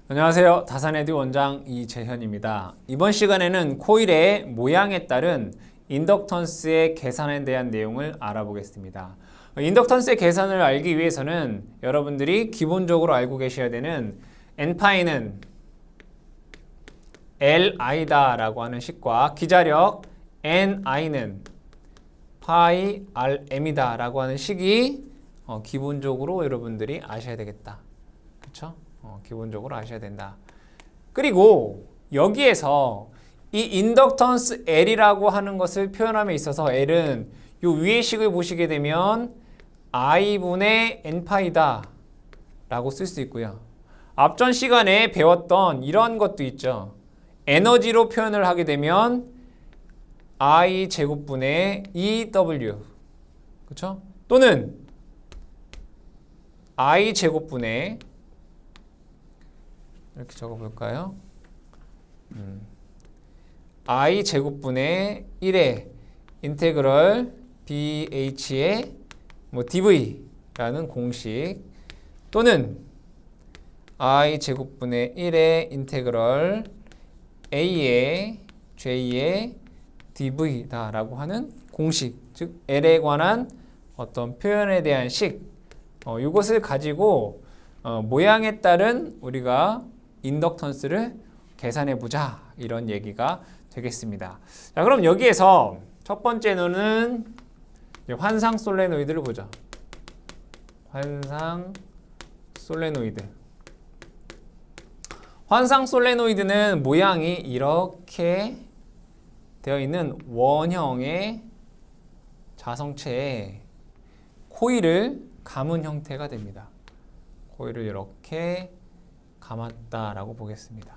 안녕하세요. 다산에듀 원장 이재현입니다. 이번 시간에는 코일의 모양에 따른 인덕턴스의 계산에 대한 내용을 알아보겠습니다. 인덕턴스의 계산을 알기 위해서는 여러분들이 기본적으로 알고 계셔야 되는 N파이는 Li다 라고 하는 식과 기자력 Ni는 파이 Rm이다 라고 하는 식이 기본적으로 여러분들이 아셔야 되겠다. 그렇죠? 기본적으로 아셔야 된다. 그리고 여기에서 이 인덕턴스 L이라고 하는 것을 표현함에 있어서 L은 요 위의 식을 보시게 되면 I분의 N파이다 라고 쓸 수 있고요. 앞전 시간에 배웠던 이런 것도 있죠. 에너지로 표현을 하게 되면 I 제곱분의 EW, 그렇죠? 또는 I 제곱분의 이렇게 적어볼까요? I 제곱분의 1의 인테그럴 BH의 DV라는 공식, 또는 I 제곱분의 1의 인테그럴 A의 J의 DV다 라고 하는 공식, 즉 L에 관한 어떤 표현에 대한 식, 이것을 가지고 모양에 따른 우리가 인덕턴스를 계산해 보자, 이런 얘기가 되겠습니다. 자, 그럼 여기에서 첫 번째는 환상 솔레노이드를 보죠. 환상 솔레노이드. 환상 솔레노이드는 모양이 이렇게 되어 있는 원형의 자성체에 코일을 감은 형태가 됩니다. 코일을 이렇게 감았다라고 보겠습니다.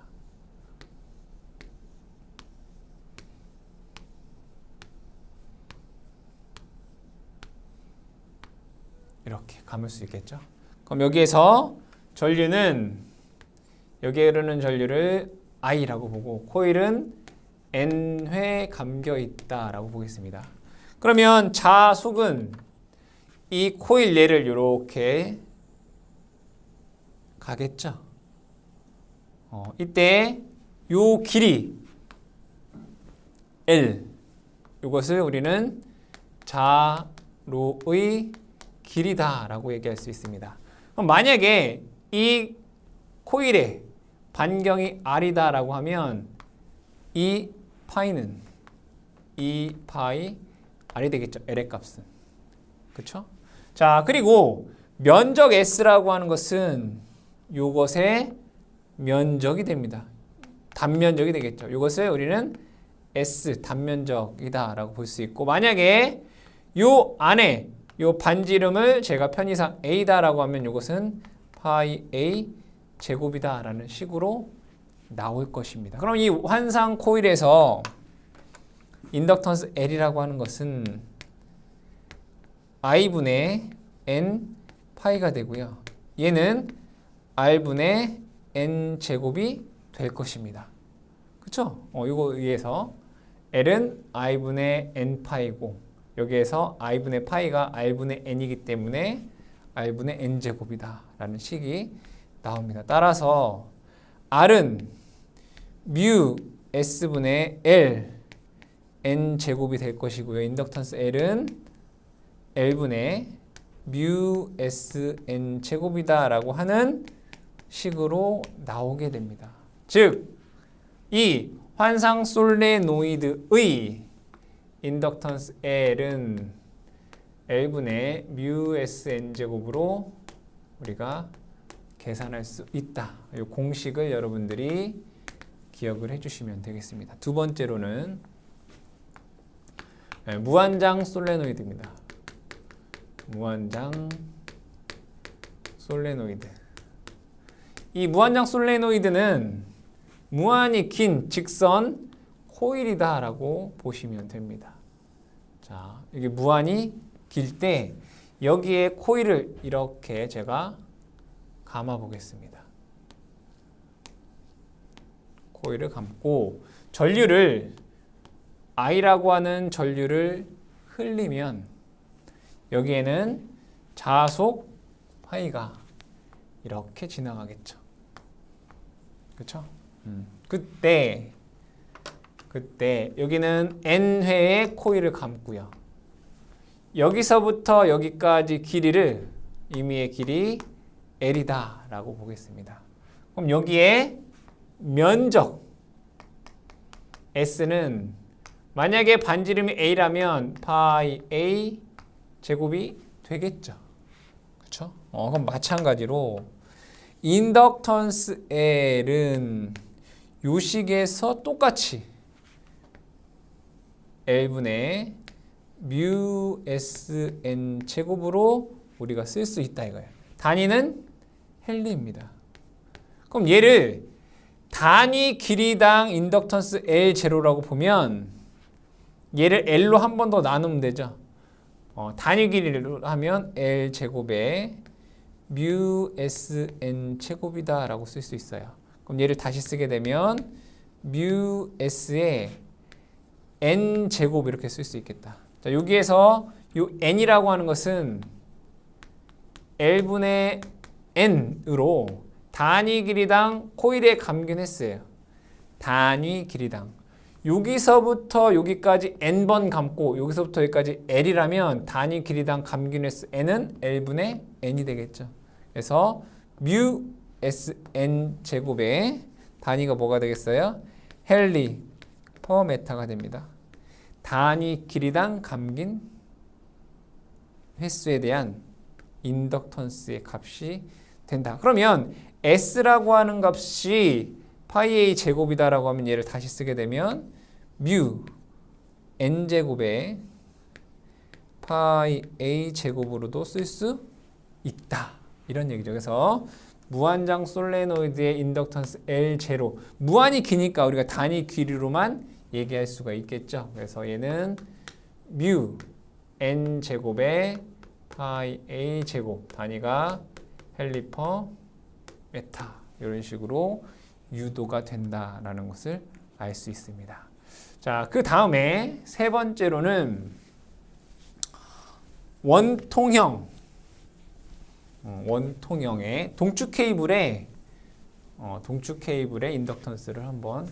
이렇게 감을 수 있겠죠? 그럼 여기에서 전류는, 여기에 흐르는 전류를 I라고 보고 코일은 N회 감겨 있다라고 보겠습니다. 그러면 자속은 이 코일 얘를 이렇게 가겠죠? 이때 요 길이 L, 이것을 우리는 자로의 길이다 라고 얘기할 수 있습니다. 그럼 만약에 이 코일의 반경이 R이다 라고 하면 이 파이는 이 파이 R이 되겠죠. L의 값은. 그렇죠? 자, 그리고 면적 S라고 하는 것은 요것의 면적이 됩니다. 단면적이 되겠죠. 이것을 우리는 S, 단면적이다 라고 볼 수 있고, 만약에 요 안에 요 반지름을 제가 편의상 A다 라고 하면 이것은 파이 A 제곱이다 라는 식으로 나올 것입니다. 그럼 이 환상 코일에서 인덕턴스 L이라고 하는 것은 I분의 N 파이가 되고요. 얘는 R분의 N 제곱이 될 것입니다. 그쵸? 이거 위해서 L은 I분의 N 파이고, 여기에서 I분의 파이가 R분의 N이기 때문에 R분의 N 제곱이다 라는 식이 나옵니다. 따라서 R은 뮤 S분의 L N 제곱이 될 것이고요. 인덕턴스 L은 L분의 뮤 S N 제곱이다 라고 하는 식으로 나오게 됩니다. 즉, 이 환상 솔레노이드의 인덕턴스 L은 L분의 뮤 S N 제곱으로 우리가 계산할 수 있다. 이 공식을 여러분들이 기억을 해주시면 되겠습니다. 두 번째로는 무한장 솔레노이드입니다. 무한장 솔레노이드. 이 무한장 솔레노이드는 무한히 긴 직선 코일이다 라고 보시면 됩니다. 자, 이게 무한히 길 때 여기에 코일을 이렇게 제가 감아 보겠습니다. 코일을 감고 전류를 I라고 하는 전류를 흘리면 여기에는 자속 파이가 이렇게 지나가겠죠. 그쵸? 그때 여기는 n회의 코일을 감고요. 여기서부터 여기까지 길이를 임의의 길이 L이다 라고 보겠습니다. 그럼 여기에 면적 S는 만약에 반지름이 A라면 파이 A 제곱이 되겠죠. 그쵸? 그럼 마찬가지로 인덕턴스 L은 요 식에서 똑같이 L분의 뮤 SN 제곱으로 우리가 쓸 수 있다 이거예요. 단위는 헨리입니다. 그럼 얘를 단위 길이당 인덕턴스 L0라고 보면 얘를 L로 한 번 더 나누면 되죠. 단위 길이로 하면 L 제곱에 뮤 SN 제곱이다 라고 쓸 수 있어요. 그럼 얘를 다시 쓰게 되면 뮤 S에 N 제곱 이렇게 쓸 수 있겠다. 자, 여기에서 요 N이라고 하는 것은 L분의 N으로 단위 길이당 코일의 감균 횟수예요. 단위 길이당. 여기서부터 여기까지 N번 감고 여기서부터 여기까지 L이라면 단위 길이당 감균 횟수 N은 L분의 N이 되겠죠. 그래서 뮤 SN 제곱의 단위가 뭐가 되겠어요? 헨리 퍼 메타가 됩니다. 단위 길이당 감긴 횟수에 대한 인덕턴스의 값이 된다. 그러면 S라고 하는 값이 파이 A 제곱이다라고 하면 얘를 다시 쓰게 되면 뮤 N 제곱에 파이 A 제곱으로도 쓸 수 있다. 이런 얘기죠. 그래서 무한장 솔레노이드의 인덕턴스 L0 무한이 기니까 우리가 단위 길이로만 얘기할 수가 있겠죠. 그래서 얘는 뮤 N 제곱에 파이 A 제곱 단위가 헨리 퍼 메타 이런 식으로 유도가 된다라는 것을 알 수 있습니다. 자, 그 다음에 세 번째로는 원통형의 동축 케이블의 인덕턴스를 한번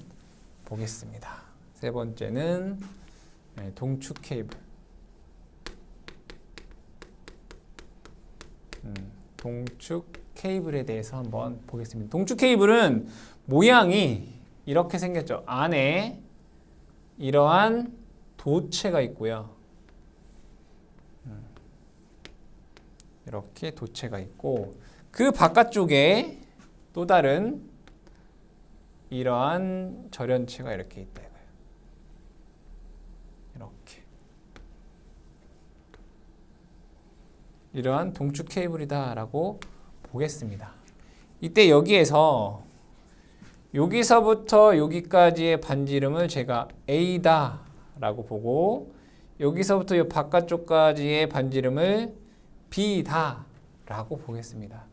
보겠습니다. 세 번째는 동축 케이블. 동축 케이블에 대해서 한번 보겠습니다. 동축 케이블은 모양이 이렇게 생겼죠. 안에 이러한 도체가 있고요. 이렇게 도체가 있고 그 바깥쪽에 또 다른 이러한 절연체가 이렇게 있다 이거예요. 이렇게 이러한 동축 케이블이다라고 보겠습니다. 이때 여기에서 여기서부터 여기까지의 반지름을 제가 A다라고 보고 여기서부터 이 바깥쪽까지의 반지름을 B다라고 보겠습니다.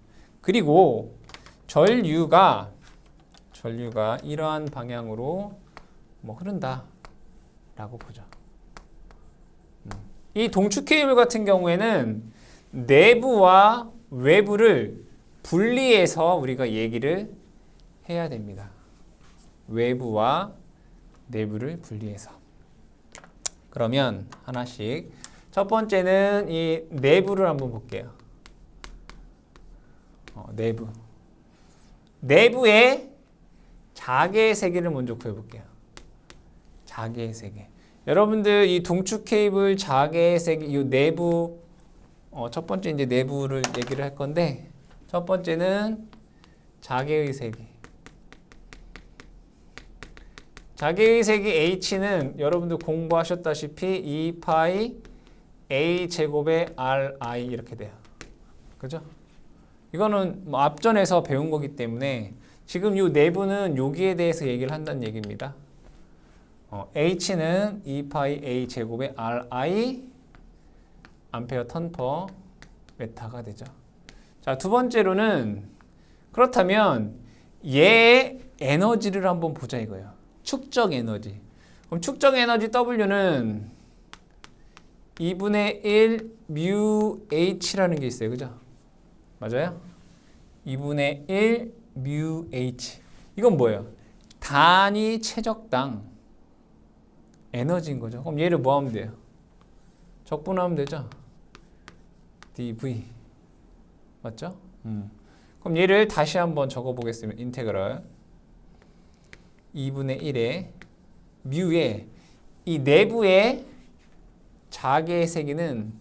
그리고 전류가 이러한 방향으로 흐른다라고 보죠. 이 동축 케이블 같은 경우에는 내부와 외부를 분리해서 우리가 얘기를 해야 됩니다. 외부와 내부를 분리해서. 그러면 하나씩 첫 번째는 이 내부를 한번 볼게요. 내부의 자개의 세기를 먼저 구해볼게요. 자개의 세기. 여러분들 이 동축 케이블 자개의 세기 이 내부 첫 번째 이제 내부를 얘기를 할 건데 첫 번째는 자개의 세기. 자개의 세기 H는 여러분들 공부하셨다시피 2파이 A 제곱의 RI 이렇게 돼요. 그죠? 이거는 앞전에서 배운 거기 때문에 지금 이 내부는 여기에 대해서 얘기를 한다는 얘기입니다. H는 2파이 A 제곱의 RI 암페어 턴 퍼 메타가 되죠. 자, 두 번째로는 그렇다면 얘의 에너지를 한번 보자 이거예요. 축적 에너지. 그럼 축적 에너지 W는 2분의 1 뮤 H라는 게 있어요. 그죠? 맞아요? 2분의 1 뮤 H. 이건 뭐예요? 단위 최적당 에너지인 거죠. 그럼 얘를 뭐 하면 돼요? 적분하면 되죠. dv 맞죠? 그럼 얘를 다시 한번 적어보겠습니다. 인테그럴 2분의 1에 뮤의 이 내부의 자개의 세기는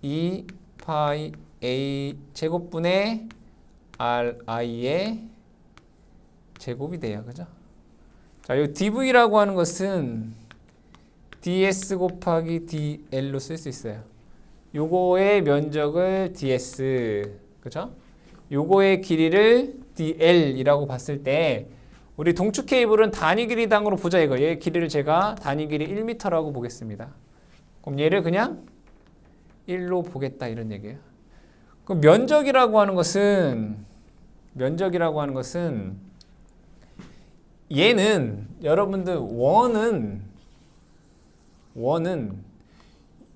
2파이 a 제곱분의 ri의 제곱이 돼요. 그죠? 자, 이 dv라고 하는 것은 ds 곱하기 dl로 쓸 수 있어요. 요거의 면적을 ds, 그죠? 요거의 길이를 dl이라고 봤을 때 우리 동축 케이블은 단위 길이당으로 보자 이거. 얘 길이를 제가 단위 길이 1m라고 보겠습니다. 그럼 얘를 그냥 1로 보겠다 이런 얘기예요. 그럼 면적이라고 하는 것은 얘는 여러분들 원은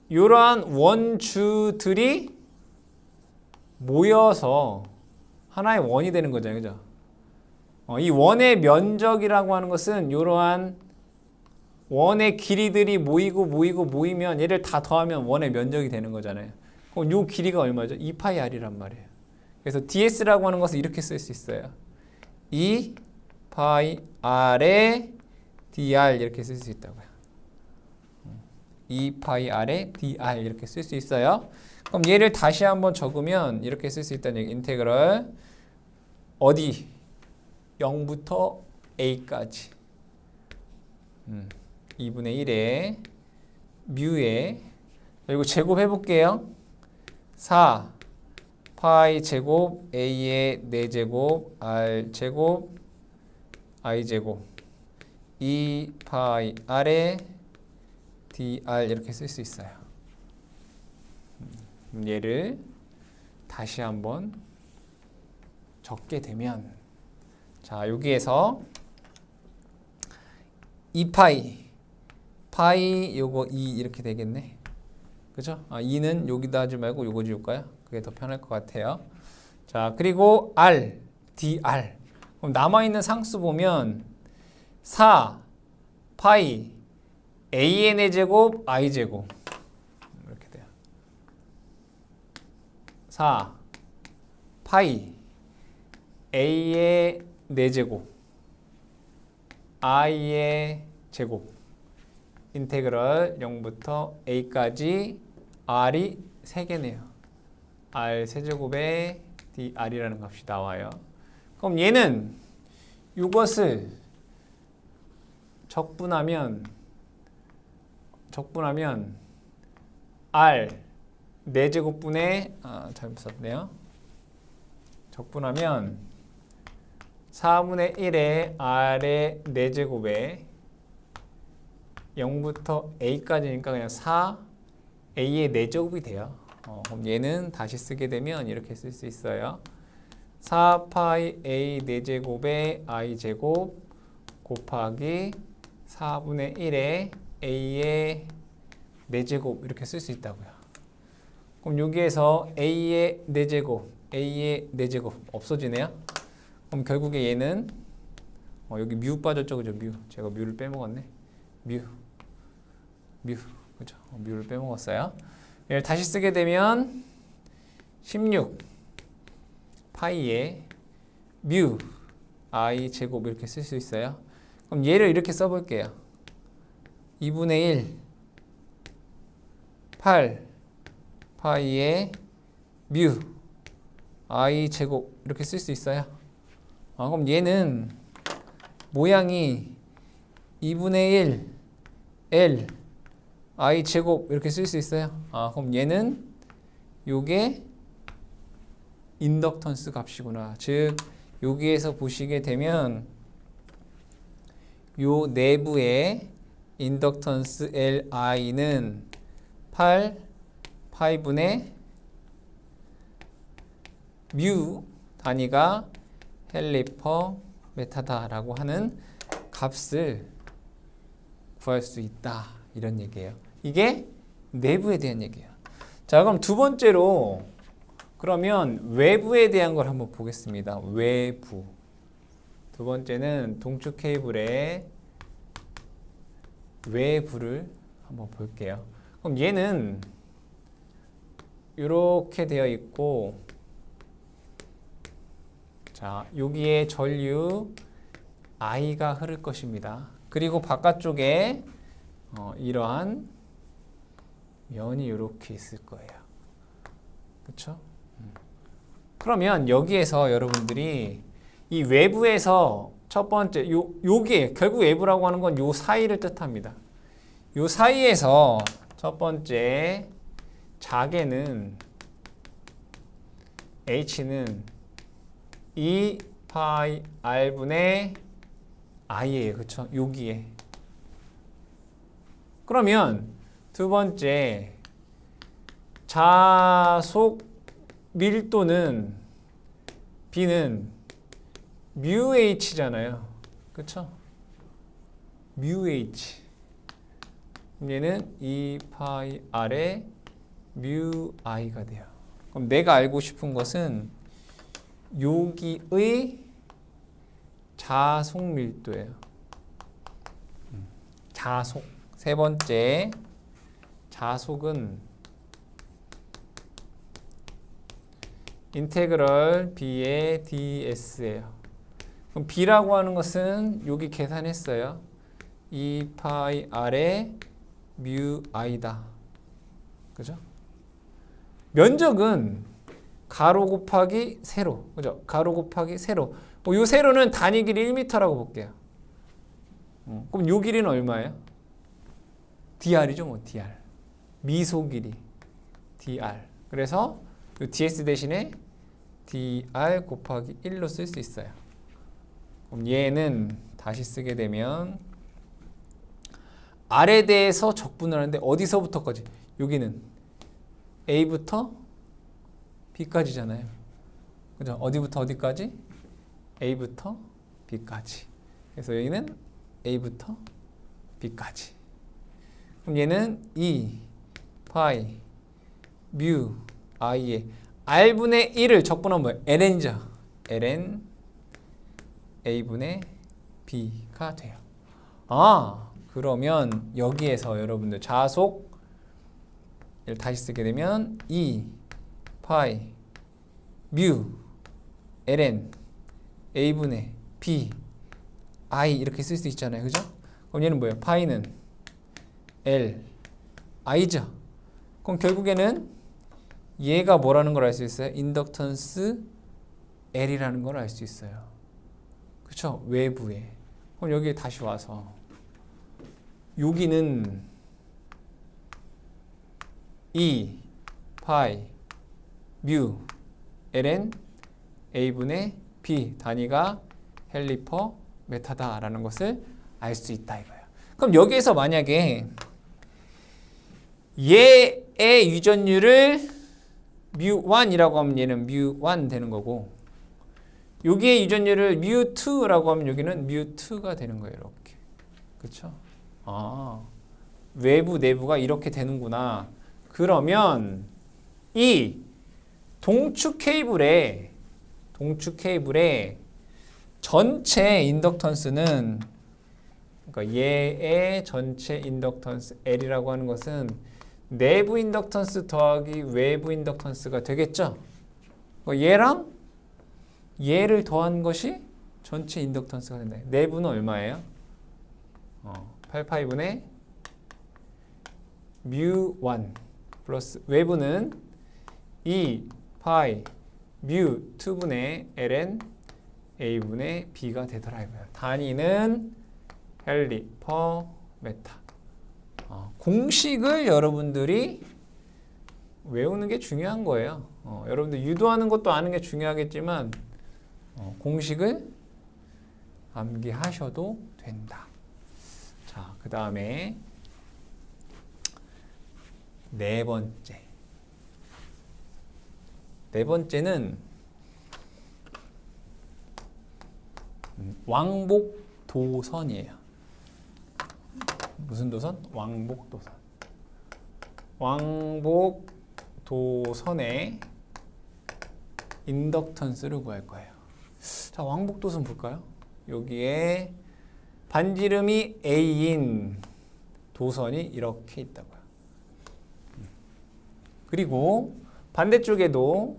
이러한 원주들이 모여서 하나의 원이 되는 거잖아요. 그죠? 이 원의 면적이라고 하는 것은 이러한 원의 길이들이 모이면 얘를 다 더하면 원의 면적이 되는 거잖아요. 그럼 이 길이가 얼마죠? 2파이 r이란 말이에요. 그래서 ds라고 하는 것을 이렇게 쓸 수 있어요. 2파이 r에 dr 이렇게 쓸 수 있다고요. 2파이 r에 dr 이렇게 쓸 수 있어요. 그럼 얘를 다시 한번 적으면 이렇게 쓸 수 있다는 얘기. 인테그럴 어디? 0부터 a까지 2분의 1에 뮤에 그리고 제곱해 볼게요. 4 파이 제곱 a의 4제곱 r 제곱 i 제곱 2 파이 r에 dr 이렇게 쓸 수 있어요. 얘를 다시 한번 적게 되면 자, 여기에서 2파이 요거 2 이렇게 되겠네. 그죠? 2는 여기다 하지 말고 요거 지울까요? 그게 더 편할 것 같아요. 자, 그리고 r, dr. 그럼 남아있는 상수 보면 4 파이 an의 제곱 i 제곱 이렇게 돼요. 4 파이 a의 4제곱 i의 제곱 인테그럴 0부터 a까지 r이 3개네요. r 세제곱에 dr이라는 값이 나와요. 그럼 얘는 이것을 적분하면 r 4제곱분의 잘못 썼네요. 적분하면 4분의 1의 r의 4제곱에 0부터 a까지니까 그냥 4a의 4제곱이 돼요. 그럼 얘는 다시 쓰게 되면 이렇게 쓸 수 있어요. 4파이 a 4제곱에 i제곱 곱하기 4분의 1의 a의 4제곱 이렇게 쓸 수 있다고요. 그럼 여기에서 a의 4제곱 없어지네요. 그럼 결국에 얘는 여기 뮤 빠졌죠, 그죠? 뮤. 제가 뮤를 빼먹었네. 뮤, 그죠? 뮤를 빼먹었어요. 얘를 다시 쓰게 되면 16 파이에 뮤 i 제곱 이렇게 쓸 수 있어요. 그럼 얘를 이렇게 써볼게요. 2분의 1 8 파이에 뮤 i 제곱 이렇게 쓸 수 있어요. 그럼 얘는 모양이 2분의 1 L i 제곱 이렇게 쓸 수 있어요. 그럼 얘는 요게 인덕턴스 값이구나. 즉 여기에서 보시게 되면 요 내부의 인덕턴스 Li는 8 파이분의 뮤 단위가 헬리퍼 메타다라고 하는 값을 구할 수 있다. 이런 얘기예요. 이게 내부에 대한 얘기예요. 자, 그럼 두 번째로 그러면 외부에 대한 걸 한번 보겠습니다. 외부. 두 번째는 동축 케이블의 외부를 한번 볼게요. 그럼 얘는 이렇게 되어 있고, 자, 여기에 전류 I가 흐를 것입니다. 그리고 바깥쪽에 이러한 면이 이렇게 있을 거예요. 그렇죠? 그러면 여기에서 여러분들이 이 외부에서 첫 번째 요게 결국 외부라고 하는 건 요 사이를 뜻합니다. 요 사이에서 첫 번째 자개는 H는 2 파이 R분의 I예요. 그렇죠? 여기에. 그러면 두 번째 자속 밀도는 B는 mu H잖아요. 그렇죠? mu H. 얘는 2 파이 R의 mu I가 돼요. 그럼 내가 알고 싶은 것은 여기의 자속 밀도예요. 자속. 세 번째 자속은 인테그럴 B의 ds예요. 그럼 B라고 하는 것은 여기 계산했어요. 2 파이 R의 mu I다. 그죠? 면적은 가로 곱하기 세로. 그죠? 가로 곱하기 세로. 요 세로는 단위 길이 1m라고 볼게요. 그럼 요 길이는 얼마예요? dr이죠, 뭐 dr. 미소 길이 dr. 그래서 요 ds 대신에 dr 곱하기 1로 쓸 수 있어요. 그럼 얘는 다시 쓰게 되면 r에 대해서 적분을 하는데 어디서부터까지? 여기는 a부터 b까지잖아요. 그죠? 어디부터 어디까지? a부터 b까지. 그래서 여기는 a부터 b까지. 그럼 얘는 2 파이 mu i의 r분의 1을 적분하면 뭐예요? ln이죠. ln a분의 b가 돼요. 아, 그러면 여기에서 여러분들 자속을 다시 쓰게 되면 2 파이 mu ln a분의 b i 이렇게 쓸 수 있잖아요. 그죠? 그럼 얘는 뭐예요? 파이는 L I죠. 그럼 결국에는 얘가 뭐라는 걸 알 수 있어요? 인덕턴스 L이라는 걸 알 수 있어요. 그렇죠? 외부에. 그럼 여기에 다시 와서 여기는 2 파이 mu ln a분의 b 단위가 헬리퍼 메타다라는 것을 알 수 있다 이거예요. 그럼 여기에서 만약에 얘의 유전율을 mu1이라고 하면 얘는 mu1 되는 거고, 여기의 유전율을 mu2라고 하면 여기는 mu2가 되는 거예요. 이렇게. 그렇죠? 아, 외부 내부가 이렇게 되는구나. 그러면 이 동축 케이블의 전체 인덕턴스는, 그러니까 얘의 전체 인덕턴스 L이라고 하는 것은 내부 인덕턴스 더하기 외부 인덕턴스가 되겠죠? 얘랑 얘를 더한 것이 전체 인덕턴스가 된다. 내부는 얼마예요? 8파이분의 mu1 플러스 외부는 2 파이 mu2분의 ln a분의 b가 되더라 이거예요. 단위는 헬리 퍼 메타. 공식을 여러분들이 외우는 게 중요한 거예요. 여러분들 유도하는 것도 아는 게 중요하겠지만 공식을 암기하셔도 된다. 자, 그 다음에 네 번째는 왕복도선이에요. 무슨 도선? 왕복도선. 왕복도선의 인덕턴스를 구할 거예요. 자, 왕복도선 볼까요? 여기에 반지름이 A인 도선이 이렇게 있다고요. 그리고 반대쪽에도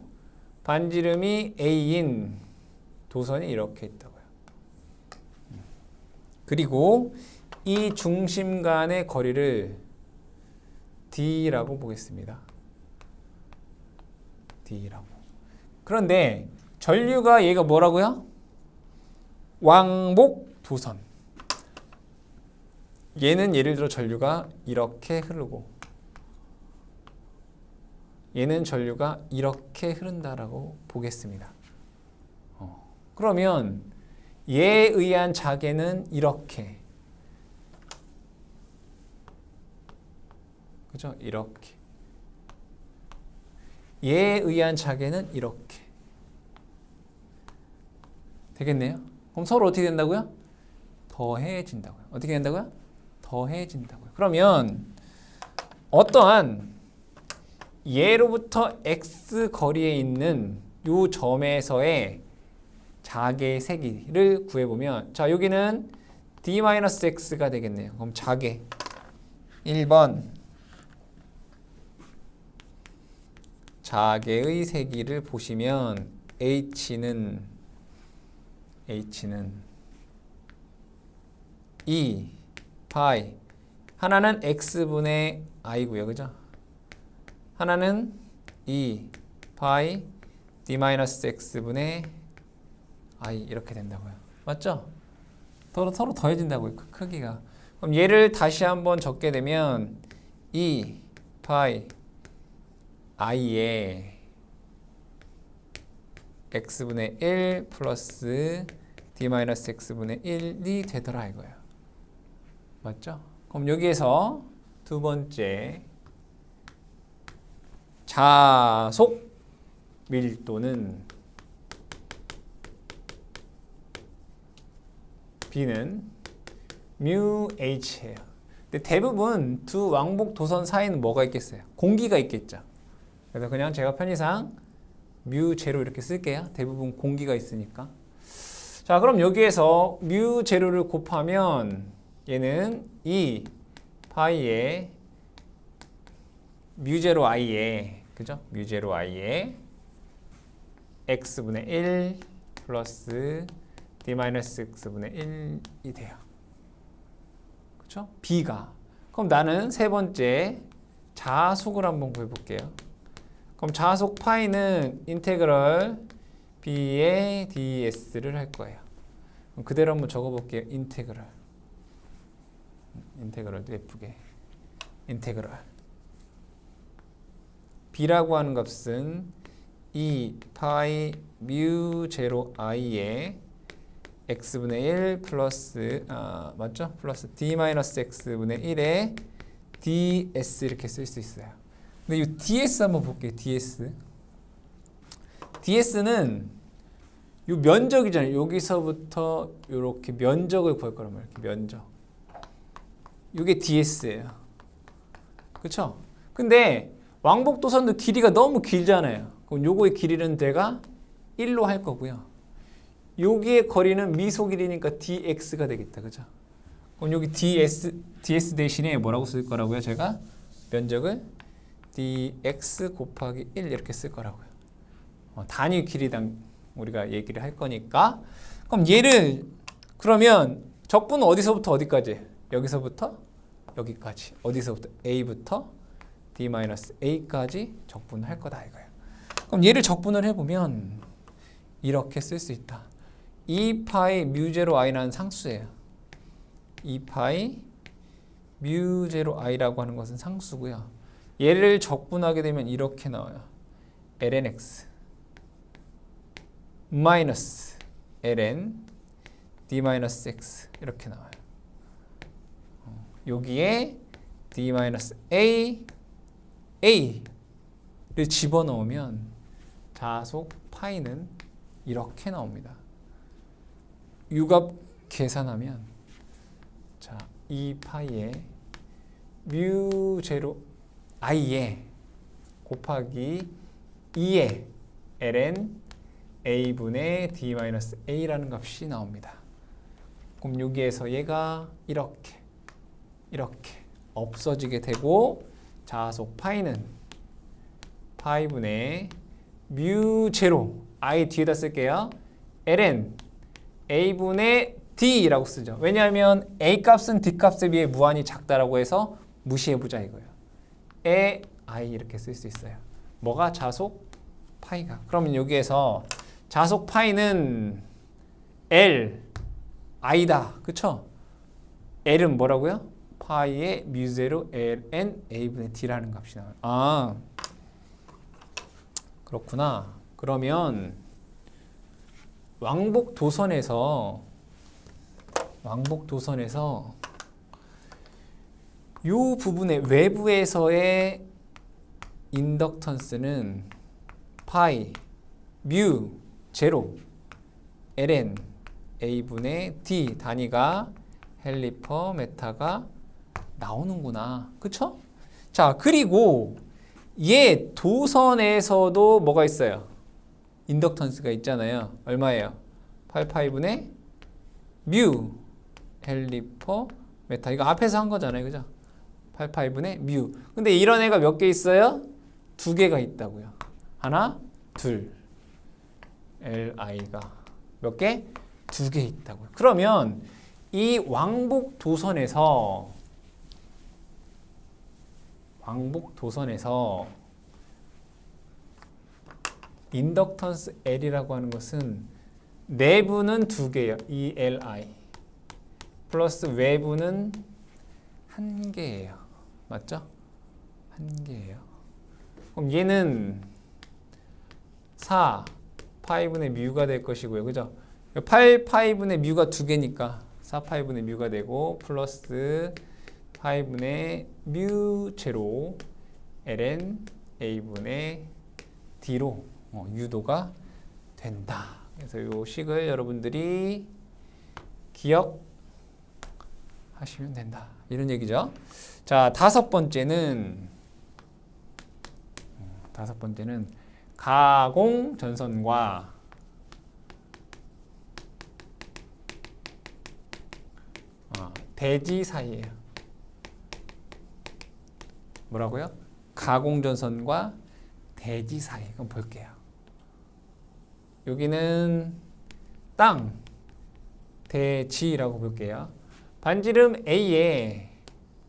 반지름이 A인 도선이 이렇게 있다고요. 그리고 이 중심 간의 거리를 D라고 보겠습니다. D라고. 그런데 전류가 얘가 뭐라고요? 왕복 도선. 얘는 예를 들어 전류가 이렇게 흐르고 얘는 전류가 이렇게 흐른다라고 보겠습니다. 그러면 얘에 의한 자개는 이렇게, 그죠? 이렇게. 얘에 의한 자개는 이렇게 되겠네요. 그럼 서로 어떻게 된다고요? 더해진다고요. 어떻게 된다고요? 더해진다고요. 그러면 어떠한 얘로부터 x 거리에 있는 이 점에서의 자개의 세기를 구해보면, 자, 여기는 d-x가 되겠네요. 그럼 자개 1번 자개의 세기를 보시면 h는 2 파이, 하나는 x분의 i고요. 그죠? 하나는 2 파이 d-x분의 i 이렇게 된다고요. 맞죠? 서로 더해진다고요. 크기가. 그럼 얘를 다시 한번 적게 되면 2 파이 i에 x분의 1 플러스 d-x분의 1이 되더라 이거예요. 맞죠? 그럼 여기에서 두 번째 자속 밀도는 B는 mu h예요. 근데 대부분 두 왕복 도선 사이는 뭐가 있겠어요? 공기가 있겠죠. 그래서 그냥 제가 편의상 mu 제로 이렇게 쓸게요. 대부분 공기가 있으니까. 자, 그럼 여기에서 mu 제로를 곱하면 얘는 2 파이에 mu 제로 i에, 그죠? mu 제로 i에 x분의 1 플러스 d-x분의 1이 돼요. 그렇죠? b가. 그럼 나는 세 번째 자속을 한번 구해볼게요. 그럼 자속 파이는 인테그럴 b의 ds를 할 거예요. 그럼 그대로 한번 적어볼게요. 인테그럴도 예쁘게. 인테그럴. b라고 하는 값은 2 파이 mu 제로 i에 x분의 1 플러스 맞죠? 플러스 d-x분의 1에 ds 이렇게 쓸 수 있어요. 근데 이 ds 한번 볼게요. ds는 이 면적이잖아요. 여기서부터 이렇게 면적을 구할 거란 말이에요. 이렇게 면적. 이게 ds예요. 그렇죠? 근데 왕복도선도 길이가 너무 길잖아요. 그럼 요거의 길이는 내가 1로 할 거고요. 여기의 거리는 미소 길이니까 dx가 되겠다. 그죠? 그럼 여기 ds 대신에 뭐라고 쓸 거라고요? 제가 면적을 dx 곱하기 1 이렇게 쓸 거라고요. 단위 길이당 우리가 얘기를 할 거니까. 그럼 얘를 그러면 적분은 어디서부터 어디까지? 여기서부터 여기까지. 어디서부터? a부터 d-a까지 적분을 할 거다 이거예요. 그럼 얘를 적분을 해보면 이렇게 쓸 수 있다. 2파이 mu 제로 i라는 상수예요. 2파이 mu 제로 i라고 하는 것은 상수고요. 얘를 적분하게 되면 이렇게 나와요. ln x 마이너스 ln d-x 이렇게 나와요. 여기에 d-a를 집어넣으면 자속 파이는 이렇게 나옵니다. 유값 계산하면 자, 2파이에 mu 제로 i에 곱하기 2에 ln a분의 d-a라는 값이 나옵니다. 그럼 여기에서 얘가 이렇게 없어지게 되고 자속 파이는 파이분의 뮤 제로 i 뒤에다 쓸게요. ln a분의 d라고 쓰죠. 왜냐하면 a 값은 d 값에 비해 무한히 작다라고 해서 무시해보자 이거예요. 에 i 이렇게 쓸 수 있어요. 뭐가 자속 파이가. 그러면 여기에서 자속 파이는 l i다. 그쵸? l은 뭐라고요? 파이의 뮤제로 ln a분의 d라는 값이 나와요. 아, 그렇구나. 그러면 왕복 도선에서 이 부분의 외부에서의 인덕턴스는 파이 뮤 제로 ln a분의 d 단위가 헬리퍼 메타가 나오는구나. 그쵸? 자, 그리고 얘 도선에서도 뭐가 있어요? 인덕턴스가 있잖아요. 얼마예요? 8파이분의 뮤 헬리퍼 메타. 이거 앞에서 한 거잖아요. 그죠? 8파이분의 뮤. 근데 이런 애가 몇 개 있어요? 2개가 있다고요. 하나, 둘. li가 몇 개? 2개 있다고요. 그러면 이 왕복 도선에서 인덕턴스 L이라고 하는 것은 내부는 2개예요. ELI 플러스 외부는 1개예요. 맞죠? 1개예요. 그럼 얘는 4 파이분의 뮤가 될 것이고요. 그죠? 8 파이분의 뮤가 2개니까 4 파이분의 뮤가 되고 플러스 파이분의 뮤 제로 ln a분의 d로 유도가 된다. 그래서 이 식을 여러분들이 기억하시면 된다. 이런 얘기죠. 자, 다섯 번째는 가공 전선과 대지 사이예요. 뭐라고요? 가공 전선과 대지 사이. 그럼 볼게요. 여기는 땅, 대지라고 볼게요. 반지름 A에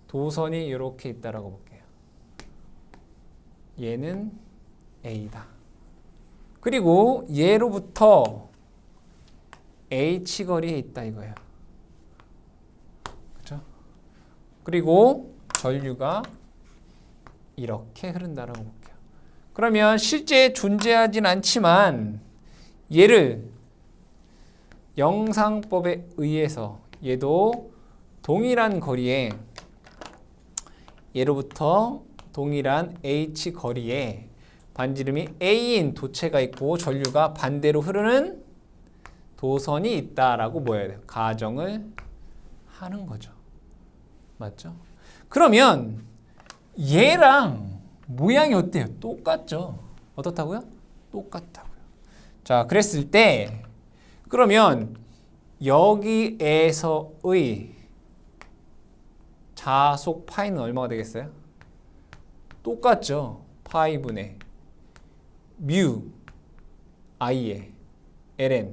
도선이 이렇게 있다라고 볼게요. 얘는 A다. 그리고 얘로부터 H 거리에 있다 이거예요. 그렇죠? 그리고 전류가 이렇게 흐른다라고 볼게요. 그러면 실제 존재하진 않지만 얘를 영상법에 의해서 얘도 동일한 거리에 얘로부터 동일한 H 거리에 반지름이 A인 도체가 있고 전류가 반대로 흐르는 도선이 있다라고 뭐 해야 돼요? 가정을 하는 거죠. 맞죠? 그러면 얘랑 모양이 어때요? 똑같죠? 어떻다고요? 똑같다고요. 자, 그랬을 때 그러면 여기에서의 자속 파이는 얼마가 되겠어요? 똑같죠? 파이분의 뮤 i의 ln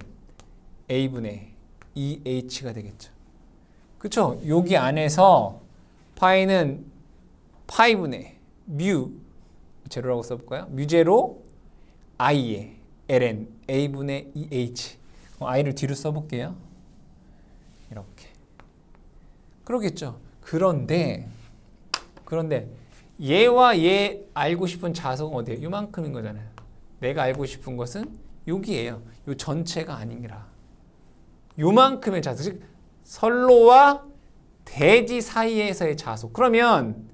a분의 eh가 되겠죠. 그쵸? 여기 안에서 파이는 파이분의 뮤 제로라고 써볼까요? 뮤제로 i의 ln a분의 eh. i를 뒤로 써볼게요. 이렇게. 그러겠죠. 그런데 얘와 얘 알고 싶은 자석은 어디예요? 이만큼인 거잖아요. 내가 알고 싶은 것은 여기예요. 요 전체가 아니라 요만큼의 자석. 즉 선로와 대지 사이에서의 자속. 그러면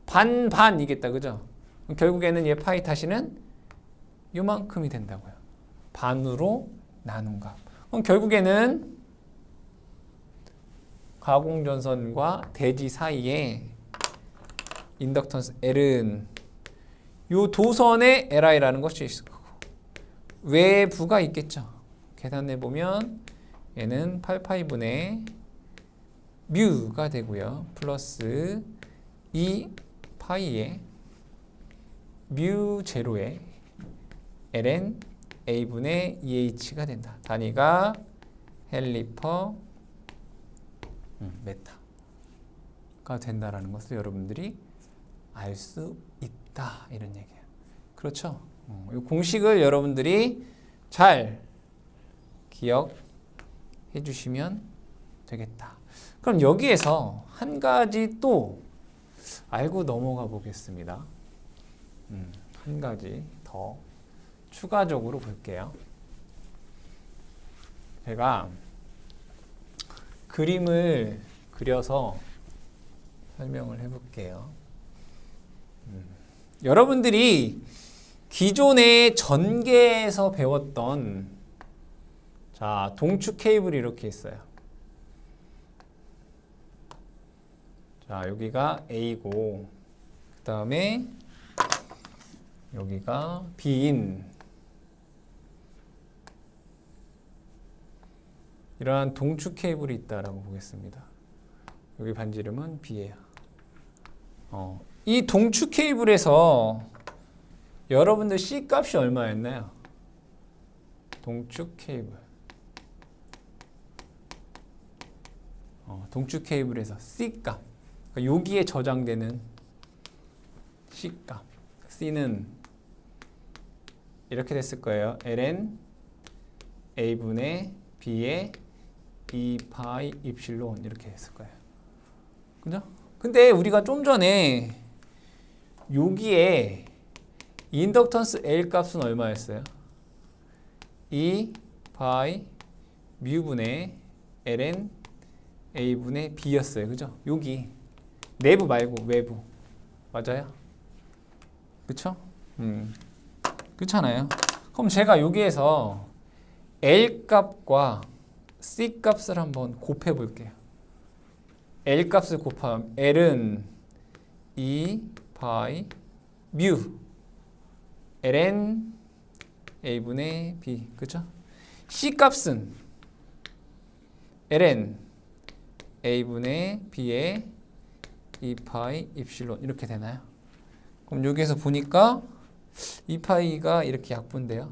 반반이겠다. 그죠? 그럼 결국에는 얘 파이 다시는 요만큼이 된다고요. 반으로 나눈 값. 그럼 결국에는 가공전선과 대지 사이에 인덕턴스 L은 요 도선의 LI라는 것이 있을 거고 외부가 있겠죠. 계산해 보면 얘는 8파이분의 뮤가 되고요. 플러스 2파이의 뮤 제로의 ln a분의 2h가 된다. 단위가 헬리퍼 메타가 된다라는 것을 여러분들이 알 수 있다. 이런 얘기예요. 그렇죠? 이 공식을 여러분들이 잘 기억해 주시면 되겠다. 그럼 여기에서 한 가지 또 알고 넘어가 보겠습니다. 한 가지 더 추가적으로 볼게요. 제가 그림을 그려서 설명을 해볼게요. 여러분들이 기존의 전개에서 배웠던 자, 동축 케이블이 이렇게 있어요. 자, 여기가 A고 그 다음에 여기가 B인 이러한 동축 케이블이 있다라고 보겠습니다. 여기 반지 이름은 B예요. 이 동축 케이블에서 여러분들 C 값이 얼마였나요? 동축 케이블. 동축 케이블에서 C 값. 그러니까 여기에 저장되는 C 값. C는 이렇게 됐을 거예요. ln a분의 b의 2파이 입실론 이렇게 됐을 거예요. 그죠? 근데 우리가 좀 전에 여기에 인덕턴스 L 값은 얼마였어요? 2파이 뮤분의 ln a분의 b였어요. 그죠? 여기 내부 말고 외부. 맞아요? 그쵸? 그렇잖아요. 그럼 제가 여기에서 L 값과 C 값을 한번 곱해 볼게요. L 값을 곱하면 L은 2파이 뮤 ln a분의 b. 그죠? C 값은 ln a분의 b의 2파이 입실론 이렇게 되나요? 그럼 여기에서 보니까 2파이가 이렇게 약분돼요.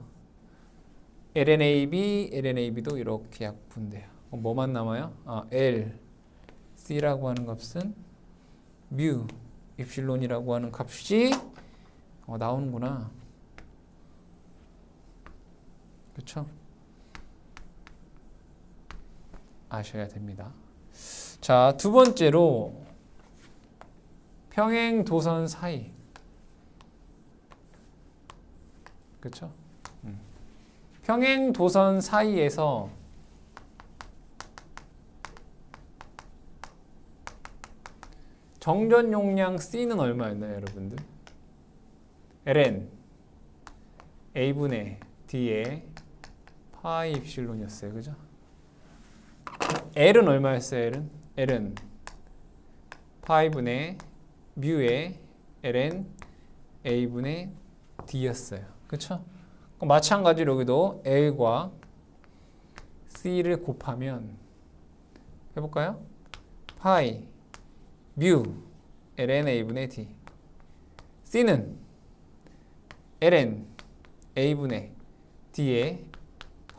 ln ab, ln ab도 이렇게 약분돼요. 그럼 뭐만 남아요? L, C라고 하는 값은 뮤, 입실론이라고 하는 값이 나오는구나. 그렇죠? 아셔야 됩니다. 자, 두 번째로 평행 도선 사이. 그렇죠? 평행 도선 사이에서 정전 용량 C는 얼마였나요, 여러분들? ln a분의 d의 파이 입실론이었어요. 그죠? L은 얼마였어요? L은 파이분의 뮤의 ln a분의 d였어요. 그쵸? 그럼 마찬가지로 여기도 L과 C를 곱하면 해볼까요? 파이 뮤 ln a분의 d. C는 ln a분의 d의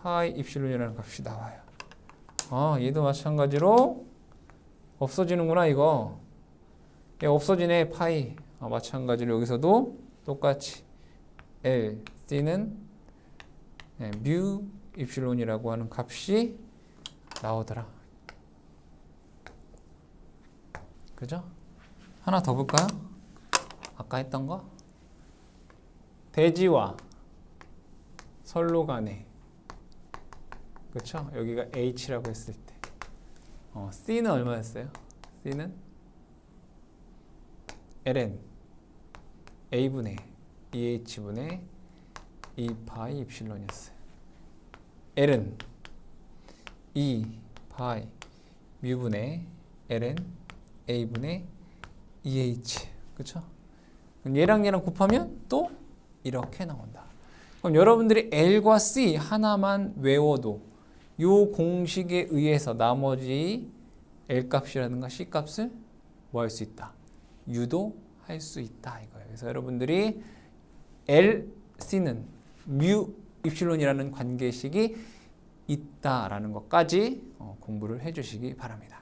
파이 입실론이라는 값이 나와요. 얘도 마찬가지로 없어지는구나 이거. 얘 없어지네 파이. 마찬가지로 여기서도 똑같이 L, C는 뮤 입실론이라고 하는 값이 나오더라. 그죠? 하나 더 볼까요? 아까 했던 거? 대지와 선로 간에 그렇죠? 여기가 H라고 했을 때 C는 얼마였어요? C는 ln A분의 2H분의 2파이 입실론이었어요. L은 2파이 뮤분의 ln A분의 2H. 그쵸? 그럼 얘랑 얘랑 곱하면 또 이렇게 나온다. 그럼 여러분들이 L과 C 하나만 외워도 요 공식에 의해서 나머지 L 값이라든가 C 값을 뭐 할 수 있다? 유도할 수 있다 이거예요. 그래서 여러분들이 L, C는 뮤, 입실론이라는 관계식이 있다라는 것까지 공부를 해주시기 바랍니다.